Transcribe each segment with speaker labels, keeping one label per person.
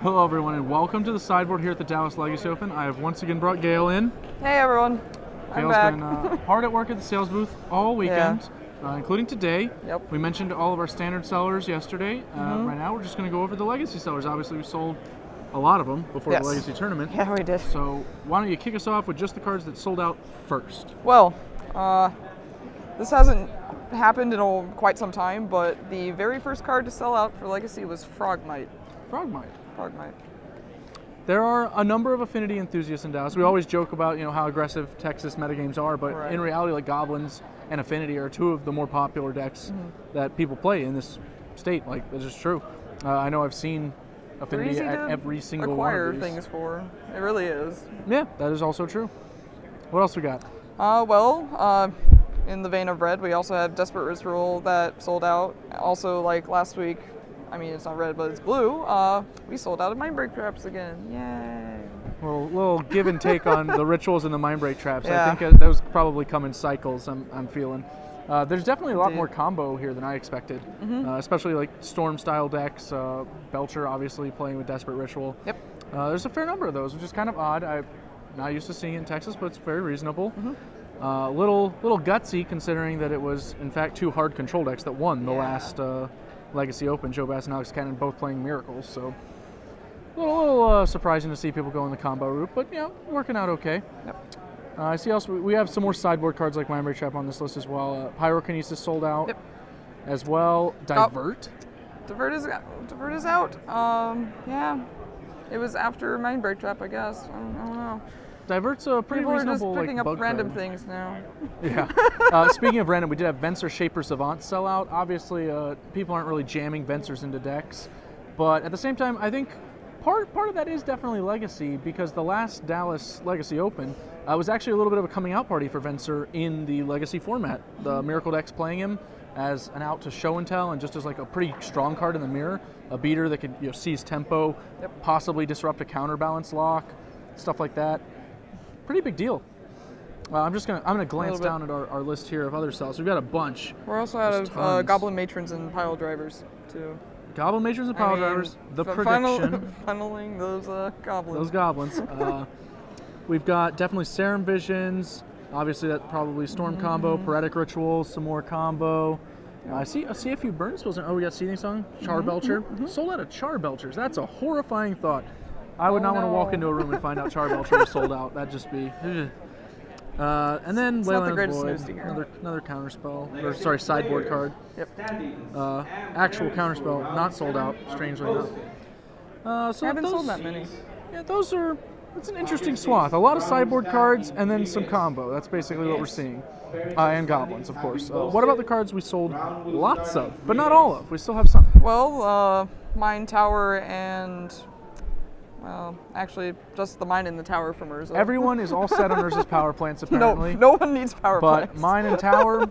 Speaker 1: Hello everyone and welcome to the sideboard here at the Dallas Legacy Open. I have once again brought Gail in.
Speaker 2: Hey everyone, I'm
Speaker 1: Gail's
Speaker 2: back.
Speaker 1: been hard at work at the sales booth all weekend, including today.
Speaker 2: Yep.
Speaker 1: We mentioned all of our standard sellers yesterday. Right now we're just going to go over the Legacy sellers. Obviously we sold a lot of them before the Legacy tournament.
Speaker 2: Yeah, we did.
Speaker 1: So why don't you kick us off with just the cards that sold out first?
Speaker 2: Well, this hasn't happened in quite some time, but the very first card to sell out for Legacy was Frogmite.
Speaker 1: Frogmite.
Speaker 2: Frogmite.
Speaker 1: There are a number of Affinity enthusiasts in Dallas. We always joke about how aggressive Texas metagames are, but in reality, like Goblins and Affinity are two of the more popular decks that people play in this state. Like, that's just true. I know I've seen Affinity at every single one of these.
Speaker 2: Things for it really is.
Speaker 1: Yeah, that is also true. What else we got?
Speaker 2: In the vein of red, we also have Desperate Ritual that sold out. Also, like last week, I mean, it's not red, but it's blue. We sold out of Mindbreak Traps again. Yay!
Speaker 1: Little give and take on the rituals and the Mindbreak Traps. Yeah. I think those probably come in cycles, I'm feeling. There's definitely a lot more combo here than I expected, especially like Storm-style decks. Belcher, obviously, playing with Desperate Ritual.
Speaker 2: Yep.
Speaker 1: There's a fair number of those, which is kind of odd. I'm not used to seeing it in Texas, but it's very reasonable. Little gutsy, considering that it was, in fact, two hard control decks that won the last Legacy Open. Joe Bass and Alex Cannon both playing Miracles, so a little surprising to see people go in the combo route, but working out okay.
Speaker 2: Yep.
Speaker 1: I see also we have some more sideboard cards like Mindbreak Trap on this list as well. Pyrokinesis sold out as well. Divert.
Speaker 2: Divert is out. Yeah, it was after Mindbreak Trap, I guess. I don't know.
Speaker 1: Divert's a pretty reasonable
Speaker 2: People are just picking up random
Speaker 1: card.
Speaker 2: things now.
Speaker 1: Yeah. Speaking of random, we did have Venser Shaper Savant sell out. Obviously, people aren't really jamming Vensers into decks, but at the same time, I think part of that is definitely Legacy, because the last Dallas Legacy Open was actually a little bit of a coming out party for Venser in the Legacy format. The Miracle decks playing him as an out to show and tell, and just as like a pretty strong card in the mirror, a beater that can seize tempo, possibly disrupt a counterbalance lock, stuff like that. Pretty big deal. I'm gonna glance down at our list here of other sells. We've got a bunch.
Speaker 2: We're also out of Goblin Matrons and Pile Drivers too.
Speaker 1: Goblin Matrons and Pile Drivers. The prediction.
Speaker 2: Funneling those goblins.
Speaker 1: Those goblins. We've got definitely Serum Visions. Obviously, that probably Storm combo. Poetic Rituals, some more combo. I see a few burn spells. Oh, we got Seething Song, Char Belcher. Sold out of Char Belchers. That's a horrifying thought. I would not want to walk into a room and find out Char Belcher was sold out. That'd just be. And then Leyland Void, another counterspell. Or sorry, sideboard card.
Speaker 2: Yep.
Speaker 1: Actual counterspell, not sold out. Strangely enough. So
Speaker 2: I haven't sold that many.
Speaker 1: Yeah, that's an interesting swath. A lot of sideboard cards and then some combo. That's basically what we're seeing. And goblins, of course. What about the cards we sold lots of, but not all of? We still have some.
Speaker 2: Well, Mine Tower and. Well, actually, just the Mine and the Tower from Urza.
Speaker 1: Everyone is all set on Urza's power plants, apparently.
Speaker 2: No one needs power plants.
Speaker 1: But Mine and Tower,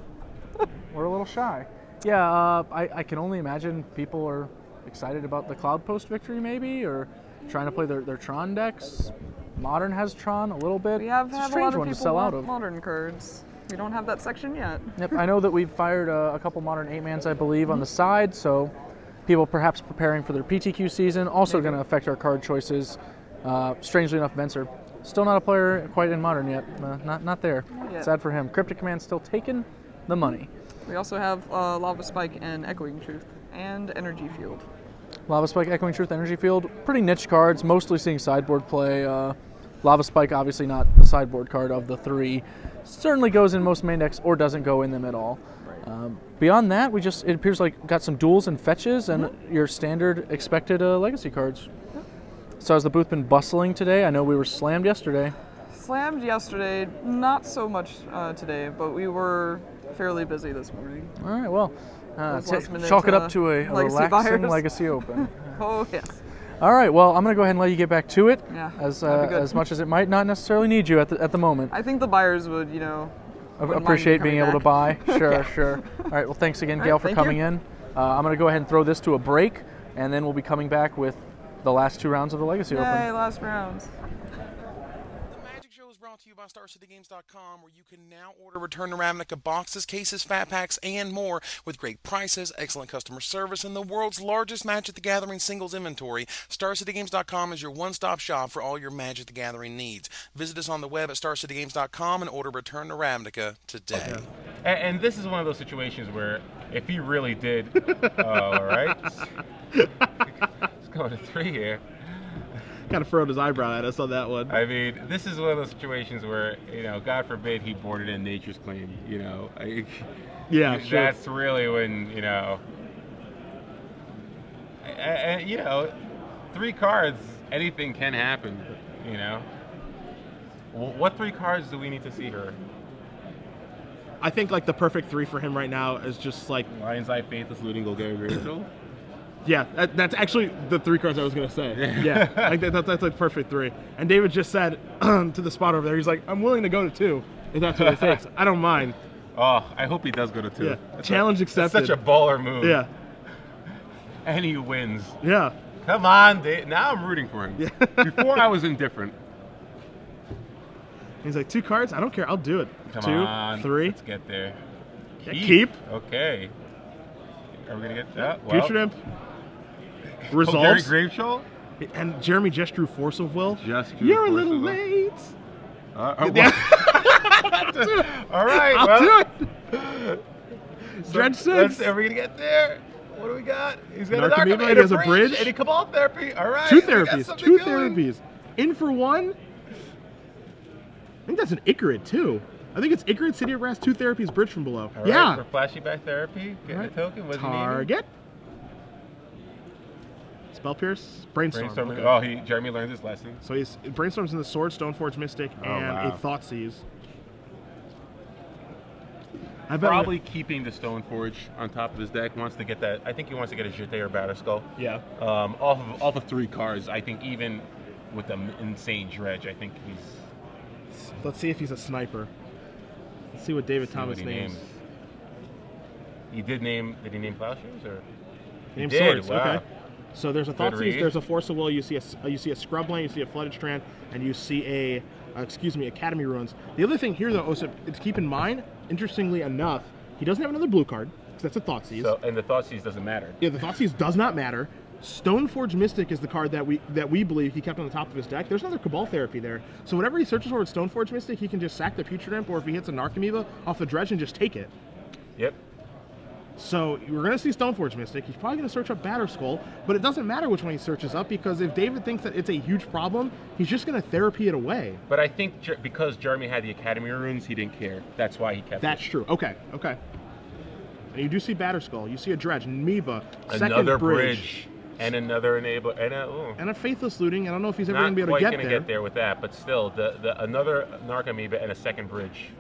Speaker 1: we're a little shy. Yeah, I can only imagine people are excited about the Cloud Post victory, maybe, or trying to play their Tron decks. Modern has Tron a little bit.
Speaker 2: We have
Speaker 1: it's a
Speaker 2: a
Speaker 1: strange
Speaker 2: lot of
Speaker 1: one to
Speaker 2: people
Speaker 1: sell
Speaker 2: want
Speaker 1: out of.
Speaker 2: Modern cards. We don't have that section yet.
Speaker 1: Yep, I know that we've fired a couple Modern 8-mans, I believe, on the side, so people perhaps preparing for their PTQ season, also going to affect our card choices. Strangely enough, Venser, still not a player quite in Modern yet. Not there.
Speaker 2: Not yet.
Speaker 1: Sad for him. Cryptic Command still taking the money.
Speaker 2: We also have Lava Spike and Echoing Truth and Energy Field.
Speaker 1: Lava Spike, Echoing Truth, Energy Field, pretty niche cards, mostly seeing sideboard play. Lava Spike, obviously not the sideboard card of the three. Certainly goes in most main decks or doesn't go in them at all. Beyond that, it appears like got some duels and fetches and your standard expected Legacy cards. So has the booth been bustling today? I know we were slammed yesterday.
Speaker 2: Slammed yesterday, not so much today, but we were fairly busy this morning.
Speaker 1: All right, well, chalk it up to a relaxing Legacy Open.
Speaker 2: Oh, yes.
Speaker 1: All right, well, I'm going to go ahead and let you get back to it,
Speaker 2: as
Speaker 1: much as it might not necessarily need you at the moment.
Speaker 2: I think the buyers would,
Speaker 1: appreciate being able to buy. Sure,
Speaker 2: Yeah.
Speaker 1: sure. All right, well, thanks again, Gail, for coming in. I'm going to go ahead and throw this to a break, and then we'll be coming back with the last two rounds of the Legacy Open.
Speaker 2: Yay, last rounds.
Speaker 3: The Magic Show is brought brought to you by StarCityGames.com, where you can now order Return to Ravnica boxes, cases, fat packs, and more with great prices, excellent customer service, and the world's largest Magic the Gathering singles inventory. StarCityGames.com is your one-stop shop for all your Magic the Gathering needs. Visit us on the web at StarCityGames.com and order Return to Ravnica today.
Speaker 4: And this is one of those situations where if he really did, all right, let's go to 3 here.
Speaker 5: Kind of furrowed his eyebrow at us on that one.
Speaker 4: I mean, this is one of those situations where, you know, God forbid he boarded in Nature's Claim, you know.
Speaker 5: Yeah, sure.
Speaker 4: That's really when, you know, and, you know, 3 cards, anything can happen, you know. What 3 cards do we need to see here?
Speaker 5: I think, like, the perfect 3 for him right now is just, like...
Speaker 4: Lion's Eye, Faithless, Looting, Golgari, Rachel.
Speaker 5: Yeah, that's actually the 3 cards I was going to say. Yeah, like that's like perfect 3. And David just said to the spot over there, he's like, I'm willing to go to 2 if that's what it takes. I don't mind.
Speaker 4: Oh, I hope he does go to 2.
Speaker 5: Yeah. Challenge accepted.
Speaker 4: That's such a baller move.
Speaker 5: Yeah.
Speaker 4: And he wins.
Speaker 5: Yeah.
Speaker 4: Come on, Dave. Now I'm rooting for him.
Speaker 5: Yeah.
Speaker 4: Before I was indifferent.
Speaker 5: He's like, 2 cards? I don't care. I'll do it.
Speaker 4: Come
Speaker 5: 2,
Speaker 4: on.
Speaker 5: 3.
Speaker 4: Let's get there.
Speaker 5: Keep.
Speaker 4: Okay. Are we going to get that?
Speaker 5: Well, Future Imp. Results.
Speaker 4: Gary Graveshow?
Speaker 5: And Jeremy just drew Force of Will.
Speaker 4: You're
Speaker 5: a little late.
Speaker 4: All right.
Speaker 5: I'll do it. Dredge 6.
Speaker 4: Are we going to get there? What do we got? He's got
Speaker 5: Narcomoeba, he has a bridge.
Speaker 4: And a Cabal Therapy. All right.
Speaker 5: 2 therapies. 2 therapies. In for 1. I think that's an Icarid, too. I think it's Icarid, City of Brass, 2 therapies, bridge from below.
Speaker 4: All right,
Speaker 5: yeah.
Speaker 4: For Flashback Therapy, get a token. What's
Speaker 5: Target. Spell Pierce, Brainstorm.
Speaker 4: Okay. Oh, Jeremy learned his lesson.
Speaker 5: So he's Brainstorm's in the Sword, Stoneforge Mystic, and a Thoughtseize.
Speaker 4: Probably keeping the Stoneforge on top of his deck. Wants to get that. I think he wants to get a Jete or Batterskull.
Speaker 5: Yeah.
Speaker 4: Off of 3 cards. I think even with the insane dredge, I think he's.
Speaker 5: Let's see if he's a sniper. Let's see what David Thomas names.
Speaker 4: He did name. Did he name Plowshares or?
Speaker 5: Name Swords.
Speaker 4: Wow.
Speaker 5: Okay. So there's a Thoughtseize, there's a Force of Will, you see a Scrubland, you see a Flooded Strand, and you see a Academy Ruins. The other thing here, though, also to keep in mind, interestingly enough, he doesn't have another blue card, because that's a Thoughtseize.
Speaker 4: So, and the Thoughtseize doesn't matter.
Speaker 5: Yeah, the Thoughtseize does not matter. Stoneforge Mystic is the card that we believe he kept on the top of his deck. There's another Cabal Therapy there. So whatever he searches for with Stoneforge Mystic, he can just sack the Putrid Imp, or if he hits a Narcomoeba off the dredge and just take it.
Speaker 4: Yep.
Speaker 5: So we're going to see Stoneforge Mystic. He's probably going to search up Batterskull, but it doesn't matter which one he searches up, because if David thinks that it's a huge problem, he's just going to therapy it away.
Speaker 4: But I think because Jeremy had the Academy Runes, he didn't care. That's why he kept
Speaker 5: That's true. Okay. And you do see Batterskull. You see a Dredge, Amoeba,
Speaker 4: another bridge, and another Enabler,
Speaker 5: and a Faithless Looting. I don't know if he's ever going to be able to get there.
Speaker 4: Not quite going to get there with that, but still, another Narcomoeba and a second bridge.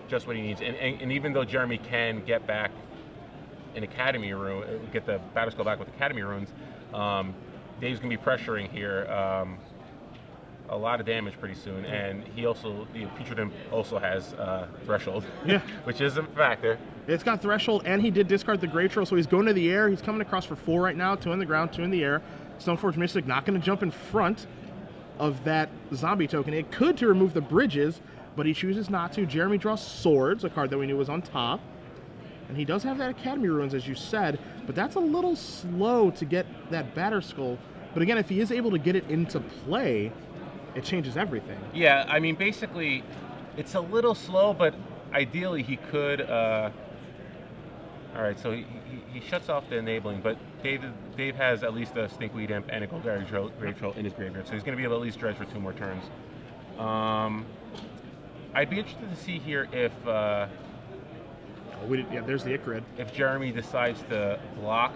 Speaker 4: Just what he needs, and even though Jeremy can get back an Academy Rune, get the Batterskull back with Academy Runes, Dave's gonna be pressuring here a lot of damage pretty soon, and he also, the Putrid Imp also has Threshold,
Speaker 5: yeah,
Speaker 4: which is a factor.
Speaker 5: It's got Threshold, and he did discard the Great Troll, so he's going to the air. He's coming across for 4 right now, 2 in the ground, 2 in the air. Stoneforge Mystic not going to jump in front of that zombie token. It could to remove the bridges, but he chooses not to. Jeremy draws Swords, a card that we knew was on top. And he does have that Academy Ruins, as you said, but that's a little slow to get that Batterskull. But again, if he is able to get it into play, it changes everything.
Speaker 4: Yeah, I mean, basically, it's a little slow, but ideally he could... all right, so he shuts off the enabling, but Dave has at least a Stinkweed Imp and a Golgari Grave Troll in his graveyard, so he's going to be able to at least dredge for 2 more turns. I'd be interested to see here if...
Speaker 5: there's the Icarid.
Speaker 4: If Jeremy decides to block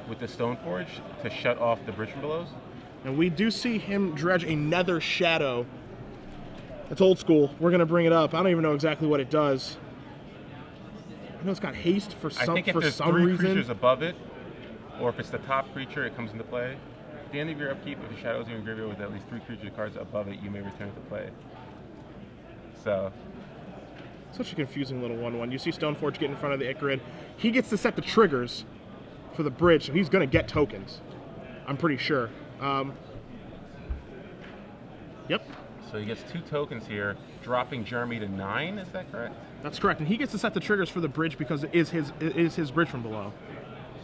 Speaker 4: with the Stoneforge to shut off the Bridge from Belows.
Speaker 5: And we do see him dredge another Shadow. It's old school. We're going to bring it up. I don't even know exactly what it does. I know it's got haste for some reason.
Speaker 4: I think if there's 3 creatures above it, or if it's the top creature, it comes into play. At the end of your upkeep, if the Shadow's in your graveyard with at least 3 creature cards above it, you may return it to play. So...
Speaker 5: Such a confusing little 1/1. You see Stoneforge get in front of the Icarid. He gets to set the triggers for the bridge, so he's going to get tokens. I'm pretty sure. Yep.
Speaker 4: So he gets 2 tokens here, dropping Jeremy to 9. Is that correct?
Speaker 5: That's correct, and he gets to set the triggers for the bridge because it is his bridge from below.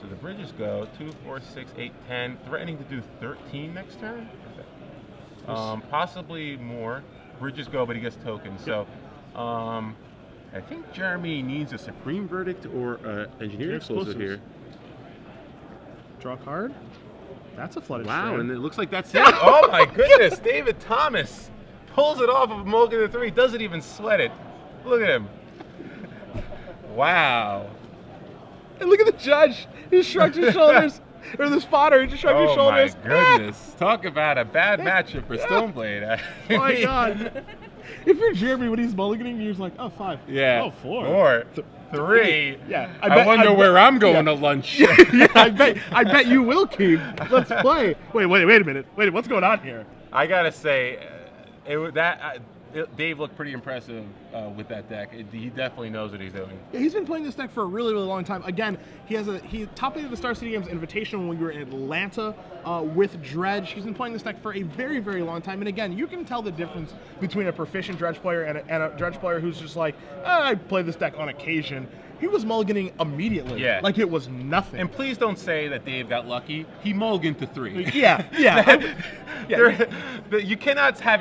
Speaker 4: So the bridges go 2, 4, 6, 8, 10, threatening to do 13 next turn. Possibly more. Bridges go, but he gets tokens. So I think Jeremy needs a Supreme Verdict or Engineered Explosive here.
Speaker 5: Draw a card. That's a flooded
Speaker 4: Wow,
Speaker 5: strand.
Speaker 4: and it looks like that's it. Oh my goodness, David Thomas pulls it off of Mulligan to 3, doesn't even sweat it. Look at him. Wow.
Speaker 5: And look at the judge. He shrugs his shoulders. Or the spotter, he just shrugged his shoulders.
Speaker 4: Oh my goodness. Talk about a bad matchup for Stoneblade.
Speaker 5: Oh my God. If you're Jeremy when he's mulliganing, you're just like, oh, 5.
Speaker 4: Yeah.
Speaker 5: Oh, 4.
Speaker 4: 4. 3.
Speaker 5: Yeah.
Speaker 4: I wonder where I'm going to lunch.
Speaker 5: Yeah, I bet you will, Keith. Let's play. Wait a minute. Wait, what's going on here?
Speaker 4: I gotta say, Dave looked pretty impressive with that deck. He definitely knows what he's doing.
Speaker 5: Yeah, he's been playing this deck for a really, really long time. Again, he top eight of the Star City Games Invitational when we were in Atlanta with Dredge. He's been playing this deck for a very, very long time. And again, you can tell the difference between a proficient Dredge player and a Dredge player who's just like, I play this deck on occasion. He was mulliganing immediately, like it was nothing.
Speaker 4: And please don't say that Dave got lucky. He mulliganed to 3.
Speaker 5: Yeah.
Speaker 4: You cannot have